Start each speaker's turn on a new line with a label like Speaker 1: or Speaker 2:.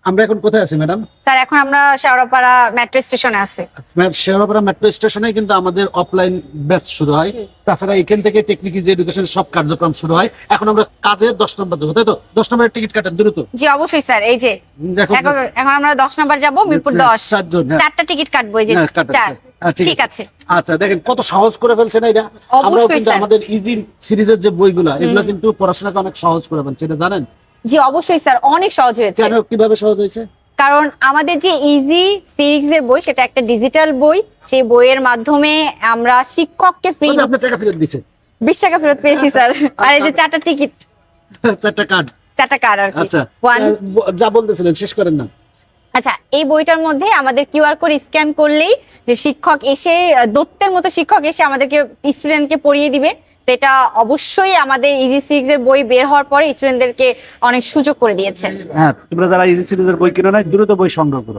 Speaker 1: আমরা এখন কোথায় আছি ম্যাডাম?
Speaker 2: স্যার এখন আমরা শেওড়াপাড়া মেট্রো স্টেশনে আছি।
Speaker 1: শেওড়াপাড়া মেট্রো স্টেশনে কিন্তু আমাদের অফলাইন ব্যাচ শুরু হয়। তাছাড়া এখান থেকে টেকনিক ইজি এডুকেশন সব কার্যক্রম শুরু হয়। এখন আমরা কাজের 10 নম্বর যাবো, তাই তো? 10 নম্বরের টিকিট কাটেন দ্রুত।
Speaker 2: জি অবশ্যই স্যার, এই যে
Speaker 1: দেখো
Speaker 2: এখন আমরা 10 নাম্বার যাব, মিরপুর 10।
Speaker 1: 4 জন, হ্যাঁ।
Speaker 2: 4টা টিকিট কাটবো, এই যে
Speaker 1: হ্যাঁ, কাটেন।
Speaker 2: 4।
Speaker 1: হ্যাঁ,
Speaker 2: ঠিক আছে।
Speaker 1: আচ্ছা, দেখেন কত সহজ করে ফেলছেন এটা।
Speaker 2: অবশ্যই
Speaker 1: আমরাও কিন্তু
Speaker 2: স্যার।
Speaker 1: আমাদের ইজি সিরিজের যে বইগুলো এগুলো কিন্তু পড়াশোনাকে অনেক সহজ করে ফেলছে, এটা জানেন?
Speaker 2: জি অবশ্যই স্যার, অনেক সহজ হয়েছে।
Speaker 1: কেন, কিভাবে সহজ হয়েছে?
Speaker 2: কারণ আমাদের যে ইজি সিরিজের বই, সেটা একটা ডিজিটাল বই। সেই বইয়ের মাধ্যমে আমরা শিক্ষককে ফ্রি
Speaker 1: আপনি টাকা ফেরত দিছে
Speaker 2: 20 টাকা ফেরত পেয়েছি স্যার। আর এই যে 4টা টিকিট,
Speaker 1: 4টা কার্ড।
Speaker 2: 4টা কার্ড আর কি।
Speaker 1: আচ্ছা,
Speaker 2: One-
Speaker 1: যা বলতেছিলেন শেষ করেন না।
Speaker 2: আচ্ছা, এই বইটার মধ্যে আমাদের কিউআর কোড স্ক্যান করলেই যে শিক্ষক এসে দত্তের মতো শিক্ষক এসে আমাদেরকে স্টুডেন্টকে পড়িয়ে দিবে। তো এটা অবশ্যই আমাদের ইজি সিক্স এর বই বের হওয়ার পরে স্টুডেন্টদেরকে অনেক সুযোগ করে দিয়েছে।
Speaker 1: হ্যাঁ, তোমরা যারা ইজি সিরিজের বই কিনো নাই দ্রুত বই সংগ্রহ করো।